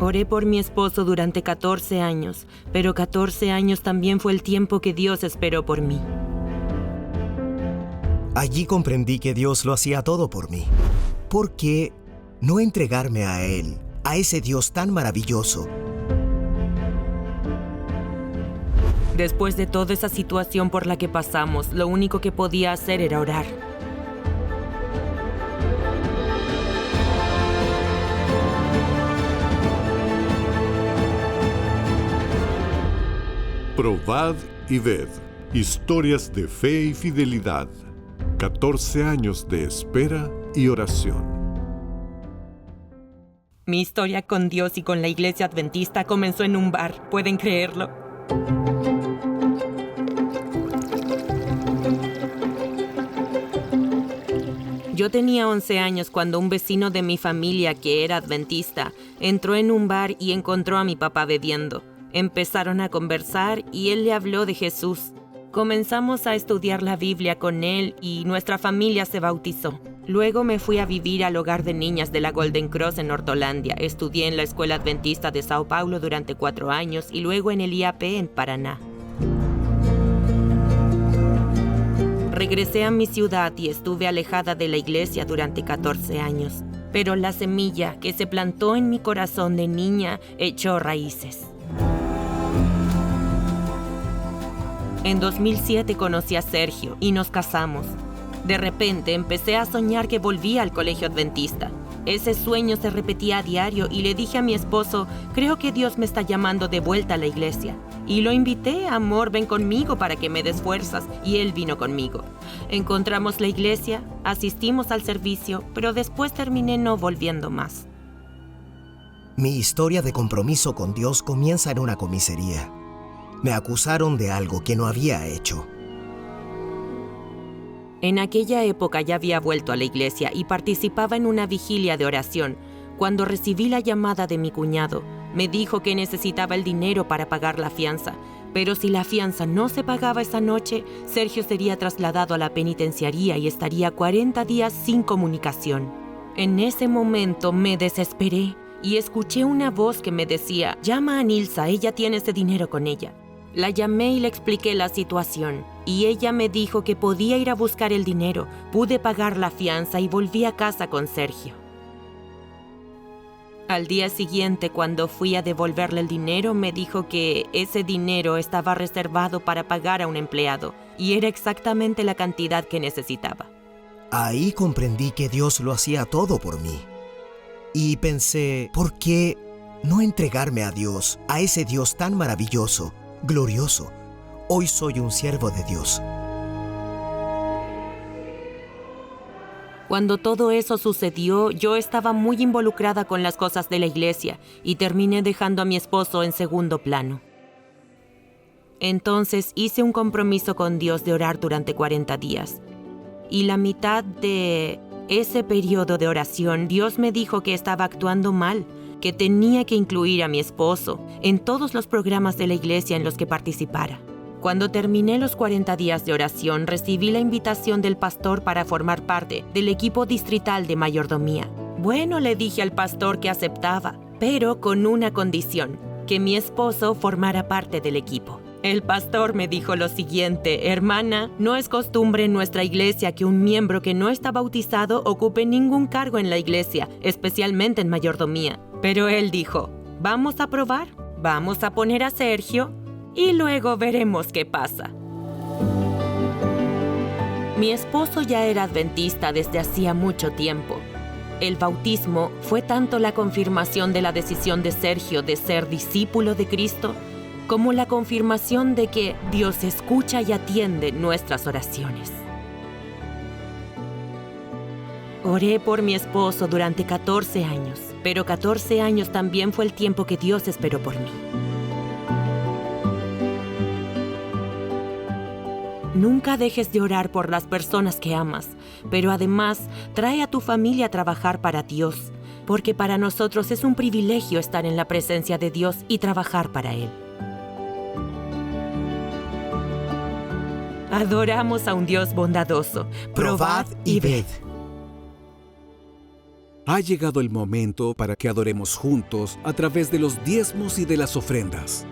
Oré por mi esposo durante 14 años, pero 14 años también fue el tiempo que Dios esperó por mí. Allí comprendí que Dios lo hacía todo por mí. ¿Por qué no entregarme a Él, a ese Dios tan maravilloso? Después de toda esa situación por la que pasamos, lo único que podía hacer era orar. Probad y ved. Historias de fe y fidelidad. 14 años de espera y oración. Mi historia con Dios y con la iglesia adventista comenzó en un bar. ¿Pueden creerlo? Yo tenía 11 años cuando un vecino de mi familia, que era adventista, entró en un bar y encontró a mi papá bebiendo. Empezaron a conversar y él le habló de Jesús. Comenzamos a estudiar la Biblia con él y nuestra familia se bautizó. Luego me fui a vivir al hogar de niñas de la Golden Cross en Hortolandia. Estudié en la Escuela Adventista de Sao Paulo durante 4 años y luego en el IAP en Paraná. Regresé a mi ciudad y estuve alejada de la iglesia durante 14 años. Pero la semilla que se plantó en mi corazón de niña echó raíces. En 2007 conocí a Sergio y nos casamos. De repente empecé a soñar que volvía al colegio adventista. Ese sueño se repetía a diario y le dije a mi esposo, creo que Dios me está llamando de vuelta a la iglesia. Y lo invité, amor, ven conmigo para que me des fuerzas, y él vino conmigo. Encontramos la iglesia, asistimos al servicio, pero después terminé no volviendo más. Mi historia de compromiso con Dios comienza en una comisaría. Me acusaron de algo que no había hecho. En aquella época ya había vuelto a la iglesia y participaba en una vigilia de oración. Cuando recibí la llamada de mi cuñado, me dijo que necesitaba el dinero para pagar la fianza, pero si la fianza no se pagaba esa noche, Sergio sería trasladado a la penitenciaría y estaría 40 días sin comunicación. En ese momento me desesperé y escuché una voz que me decía, llama a Nilsa, ella tiene ese dinero con ella. La llamé y le expliqué la situación, y ella me dijo que podía ir a buscar el dinero. Pude pagar la fianza y volví a casa con Sergio. Al día siguiente, cuando fui a devolverle el dinero, me dijo que ese dinero estaba reservado para pagar a un empleado, y era exactamente la cantidad que necesitaba. Ahí comprendí que Dios lo hacía todo por mí. Y pensé, ¿por qué no entregarme a Dios, a ese Dios tan maravilloso, glorioso? Hoy soy un siervo de Dios. Cuando todo eso sucedió, yo estaba muy involucrada con las cosas de la iglesia y terminé dejando a mi esposo en segundo plano. Entonces hice un compromiso con Dios de orar durante 40 días. Y la mitad de ese periodo de oración, Dios me dijo que estaba actuando mal, que tenía que incluir a mi esposo en todos los programas de la iglesia en los que participara. Cuando terminé los 40 días de oración, recibí la invitación del pastor para formar parte del equipo distrital de mayordomía. Bueno, le dije al pastor que aceptaba, pero con una condición, que mi esposo formara parte del equipo. El pastor me dijo lo siguiente, hermana, no es costumbre en nuestra iglesia que un miembro que no está bautizado ocupe ningún cargo en la iglesia, especialmente en mayordomía. Pero él dijo, vamos a probar, vamos a poner a Sergio y luego veremos qué pasa. Mi esposo ya era adventista desde hacía mucho tiempo. El bautismo fue tanto la confirmación de la decisión de Sergio de ser discípulo de Cristo, como la confirmación de que Dios escucha y atiende nuestras oraciones. Oré por mi esposo durante 14 años, pero 14 años también fue el tiempo que Dios esperó por mí. Nunca dejes de orar por las personas que amas, pero además trae a tu familia a trabajar para Dios, porque para nosotros es un privilegio estar en la presencia de Dios y trabajar para Él. Adoramos a un Dios bondadoso. Probad y ved. Ha llegado el momento para que adoremos juntos a través de los diezmos y de las ofrendas.